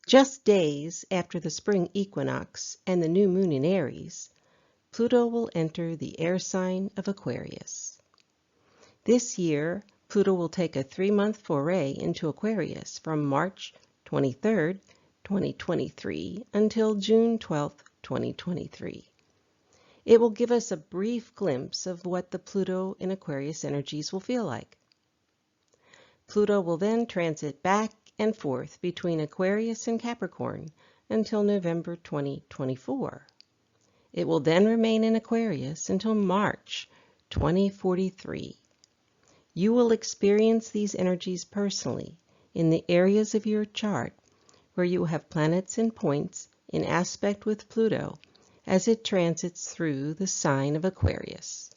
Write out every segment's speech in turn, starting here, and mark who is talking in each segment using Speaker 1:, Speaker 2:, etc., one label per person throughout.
Speaker 1: Just days after the spring equinox and the new moon in Aries, Pluto will enter the air sign of Aquarius. This year, Pluto will take a 3-month foray into Aquarius from March 23, 2023 until June 12, 2023. It will give us a brief glimpse of what the Pluto in Aquarius energies will feel like. Pluto will then transit back and forth between Aquarius and Capricorn until November 2024. It will then remain in Aquarius until March 2043. You will experience these energies personally in the areas of your chart where you have planets and points in aspect with Pluto as it transits through the sign of Aquarius.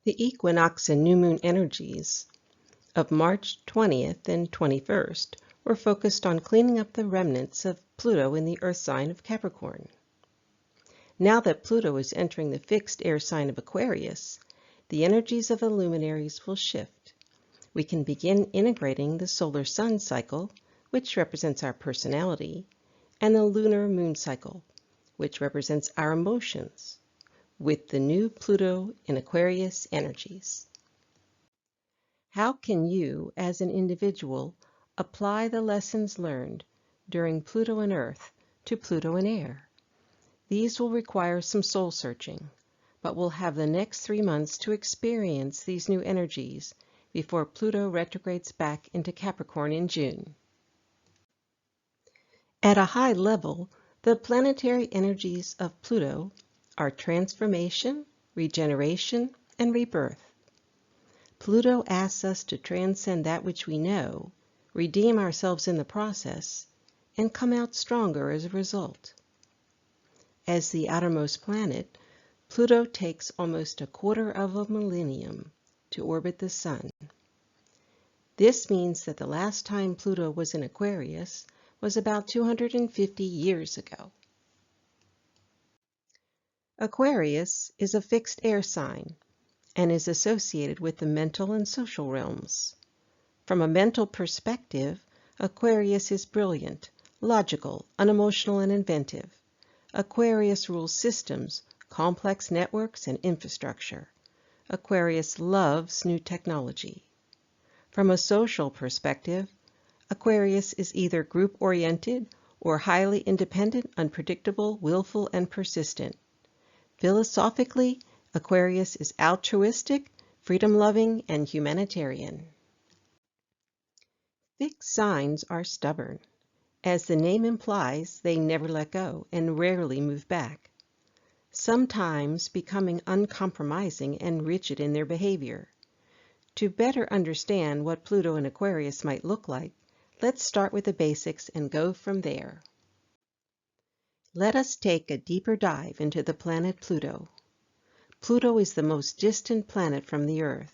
Speaker 1: The equinox and new moon energies of March 20th and 21st were focused on cleaning up the remnants of Pluto in the earth sign of Capricorn. Now that Pluto is entering the fixed air sign of Aquarius, the energies of the luminaries will shift. We can begin integrating the solar sun cycle, which represents our personality, and the lunar moon cycle, which represents our emotions, with the new Pluto in Aquarius energies. How can you, as an individual, apply the lessons learned during Pluto in Earth to Pluto in Air? These will require some soul searching, but we'll have the next 3 months to experience these new energies before Pluto retrogrades back into Capricorn in June. At a high level, the planetary energies of Pluto are transformation, regeneration, and rebirth. Pluto asks us to transcend that which we know, redeem ourselves in the process, and come out stronger as a result. As the outermost planet, Pluto takes almost a quarter of a millennium to orbit the Sun. This means that the last time Pluto was in Aquarius was about 250 years ago. Aquarius is a fixed air sign and is associated with the mental and social realms. From a mental perspective, Aquarius is brilliant, logical, unemotional, and inventive. Aquarius rules systems, complex networks, and infrastructure. Aquarius loves new technology. From a social perspective, Aquarius is either group-oriented or highly independent, unpredictable, willful, and persistent. Philosophically, Aquarius is altruistic, freedom-loving, and humanitarian. Fixed signs are stubborn. As the name implies, they never let go and rarely move back, sometimes becoming uncompromising and rigid in their behavior. To better understand what Pluto in Aquarius might look like, let's start with the basics and go from there. Let us take a deeper dive into the planet Pluto. Pluto is the most distant planet from the Earth.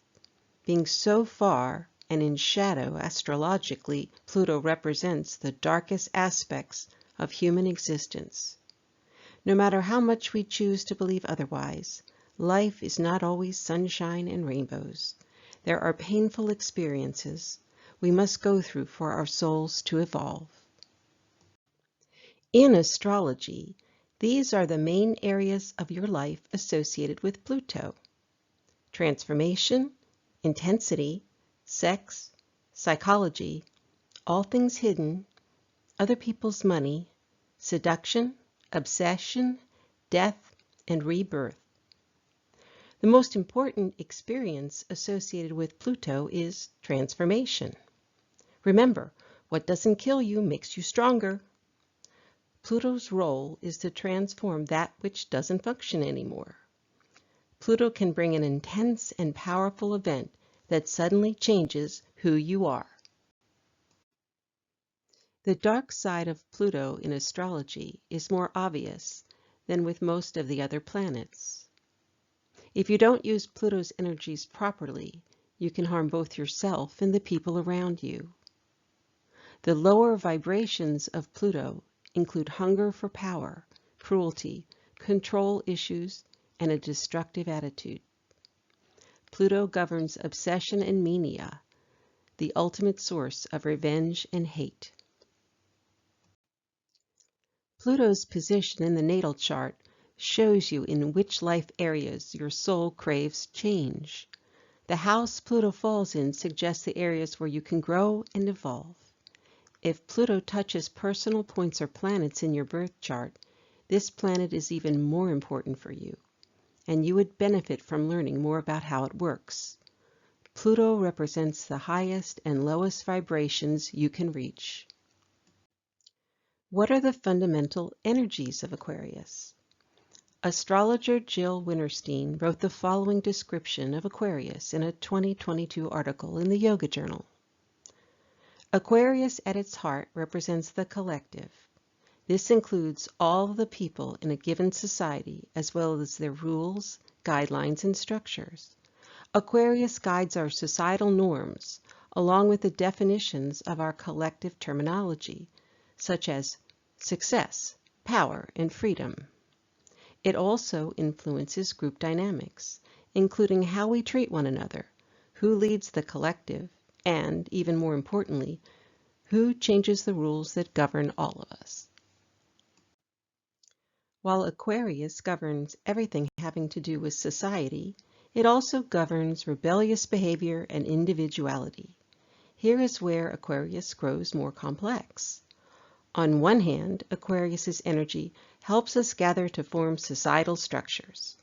Speaker 1: Being so far and in shadow astrologically, Pluto represents the darkest aspects of human existence. No matter how much we choose to believe otherwise, life is not always sunshine and rainbows. There are painful experiences we must go through for our souls to evolve. In astrology, these are the main areas of your life associated with Pluto: transformation, intensity, sex, psychology, all things hidden, other people's money, seduction, obsession, death, and rebirth. The most important experience associated with Pluto is transformation. Remember, what doesn't kill you makes you stronger. Pluto's role is to transform that which doesn't function anymore. Pluto can bring an intense and powerful event that suddenly changes who you are. The dark side of Pluto in astrology is more obvious than with most of the other planets. If you don't use Pluto's energies properly, you can harm both yourself and the people around you. The lower vibrations of Pluto include hunger for power, cruelty, control issues, and a destructive attitude. Pluto governs obsession and mania, the ultimate source of revenge and hate. Pluto's position in the natal chart shows you in which life areas your soul craves change. The house Pluto falls in suggests the areas where you can grow and evolve. If Pluto touches personal points or planets in your birth chart, this planet is even more important for you, and you would benefit from learning more about how it works. Pluto represents the highest and lowest vibrations you can reach. What are the fundamental energies of Aquarius? Astrologer Jill Winterstein wrote the following description of Aquarius in a 2022 article in the Yoga Journal. Aquarius at its heart represents the collective. This includes all the people in a given society, as well as their rules, guidelines, and structures. Aquarius guides our societal norms, along with the definitions of our collective terminology, such as success, power, and freedom. It also influences group dynamics, including how we treat one another, who leads the collective, and, even more importantly, who changes the rules that govern all of us. While Aquarius governs everything having to do with society, it also governs rebellious behavior and individuality. Here is where Aquarius grows more complex. On one hand, Aquarius's energy helps us gather to form societal structures.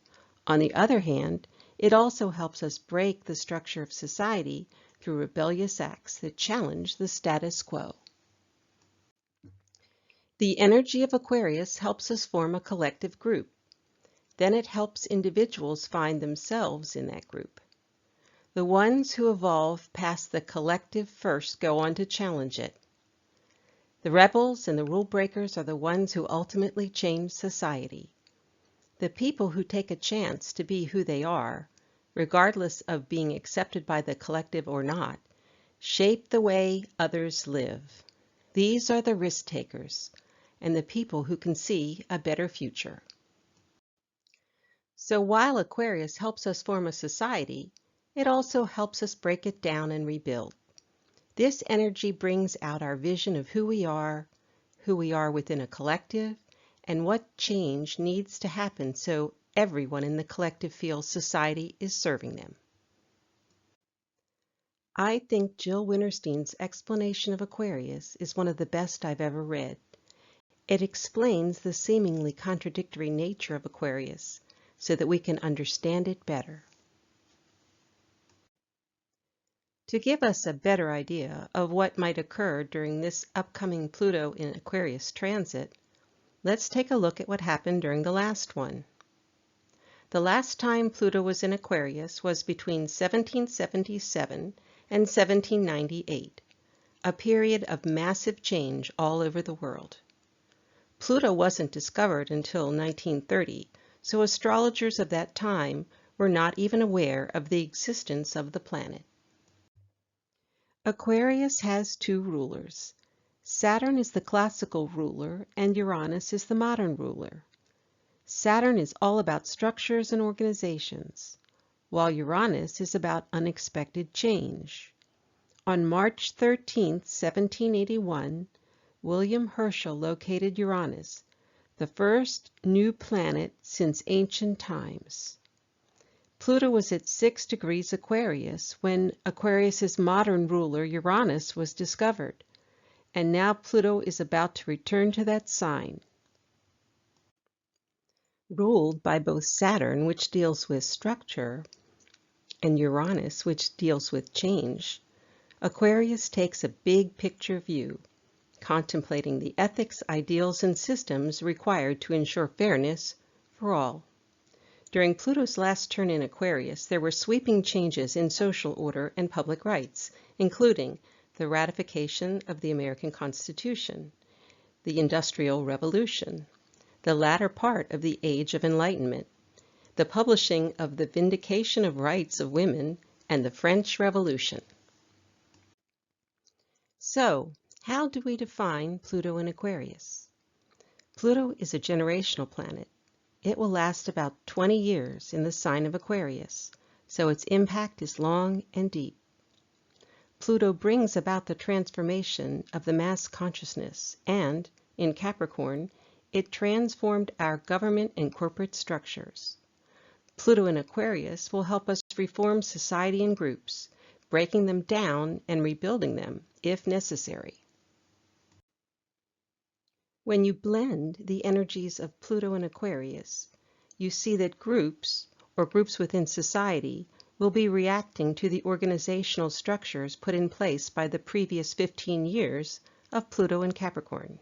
Speaker 1: On the other hand, it also helps us break the structure of society through rebellious acts that challenge the status quo. The energy of Aquarius helps us form a collective group. Then it helps individuals find themselves in that group. The ones who evolve past the collective first go on to challenge it. The rebels and the rule breakers are the ones who ultimately change society. The people who take a chance to be who they are, regardless of being accepted by the collective or not, shape the way others live. These are the risk takers and the people who can see a better future. So while Aquarius helps us form a society, it also helps us break it down and rebuild. This energy brings out our vision of who we are within a collective, and what change needs to happen so everyone in the collective feels society is serving them. I think Jill Winterstein's explanation of Aquarius is one of the best I've ever read. It explains the seemingly contradictory nature of Aquarius so that we can understand it better. To give us a better idea of what might occur during this upcoming Pluto in Aquarius transit, let's take a look at what happened during the last one. The last time Pluto was in Aquarius was between 1777 and 1798, a period of massive change all over the world. Pluto wasn't discovered until 1930, so astrologers of that time were not even aware of the existence of the planet. Aquarius has two rulers. Saturn is the classical ruler and Uranus is the modern ruler. Saturn is all about structures and organizations, while Uranus is about unexpected change. On March 13, 1781, William Herschel located Uranus, the first new planet since ancient times. Pluto was at 6 degrees Aquarius when Aquarius's modern ruler Uranus was discovered, and now Pluto is about to return to that sign. Ruled by both Saturn, which deals with structure, and Uranus, which deals with change, Aquarius takes a big picture view, contemplating the ethics, ideals, and systems required to ensure fairness for all. During Pluto's last turn in Aquarius, there were sweeping changes in social order and public rights, including the ratification of the American Constitution, the Industrial Revolution, the latter part of the Age of Enlightenment, the publishing of the Vindication of Rights of Women, and the French Revolution. So, how do we define Pluto in Aquarius? Pluto is a generational planet. It will last about 20 years in the sign of Aquarius, so its impact is long and deep. Pluto brings about the transformation of the mass consciousness, and, in Capricorn, it transformed our government and corporate structures. Pluto in Aquarius will help us reform society and groups, breaking them down and rebuilding them if necessary. When you blend the energies of Pluto and Aquarius, you see that groups, or groups within society, will be reacting to the organizational structures put in place by the previous 15 years of Pluto in Capricorn.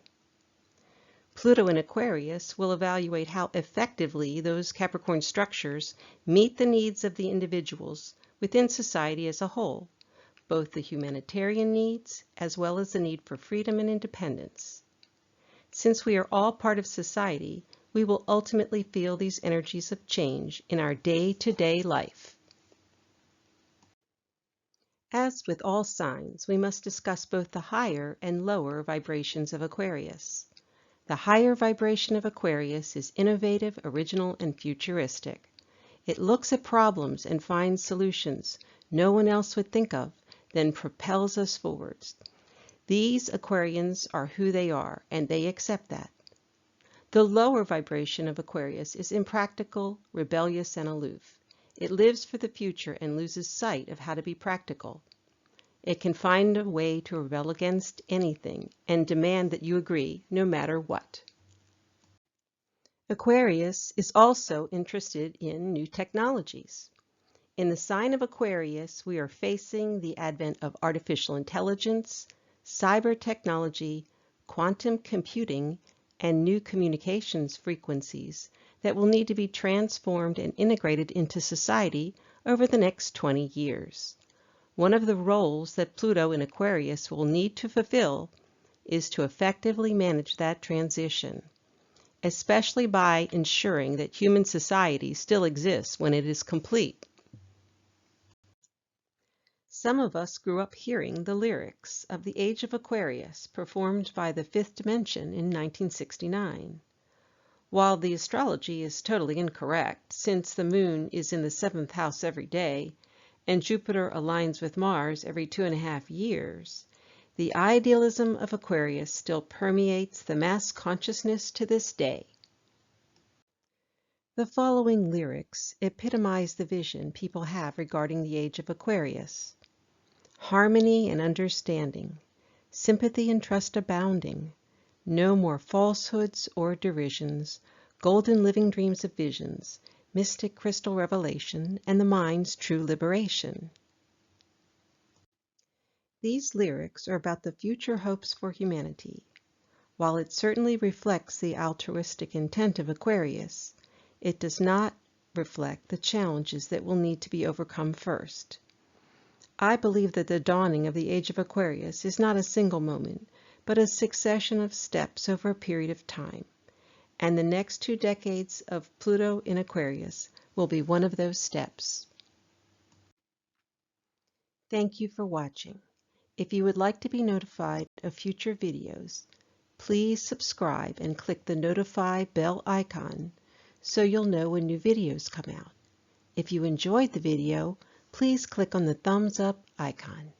Speaker 1: Pluto in Aquarius will evaluate how effectively those Capricorn structures meet the needs of the individuals within society as a whole, both the humanitarian needs as well as the need for freedom and independence. Since we are all part of society, we will ultimately feel these energies of change in our day-to-day life. As with all signs, we must discuss both the higher and lower vibrations of Aquarius. The higher vibration of Aquarius is innovative, original, and futuristic. It looks at problems and finds solutions no one else would think of, then propels us forwards. These Aquarians are who they are, and they accept that. The lower vibration of Aquarius is impractical, rebellious, and aloof. It lives for the future and loses sight of how to be practical. It can find a way to rebel against anything and demand that you agree no matter what. Aquarius is also interested in new technologies. In the sign of Aquarius, we are facing the advent of artificial intelligence, cyber technology, quantum computing, and new communications frequencies that will need to be transformed and integrated into society over the next 20 years. One of the roles that Pluto in Aquarius will need to fulfill is to effectively manage that transition, especially by ensuring that human society still exists when it is complete. Some of us grew up hearing the lyrics of The Age of Aquarius performed by the Fifth Dimension in 1969. While the astrology is totally incorrect, since the moon is in the 7th house every day, and Jupiter aligns with Mars every 2.5 years, the idealism of Aquarius still permeates the mass consciousness to this day. The following lyrics epitomize the vision people have regarding the age of Aquarius. Harmony and understanding, sympathy and trust abounding, no more falsehoods or derisions, golden living dreams of visions, mystic crystal revelation, and the mind's true liberation. These lyrics are about the future hopes for humanity. While it certainly reflects the altruistic intent of Aquarius, it does not reflect the challenges that will need to be overcome first. I believe that the dawning of the age of Aquarius is not a single moment, but a succession of steps over a period of time. And the next 2 decades of Pluto in Aquarius will be one of those steps. Thank you for watching. If you would like to be notified of future videos, please subscribe and click the notify bell icon so you'll know when new videos come out. If you enjoyed the video, please click on the thumbs up icon.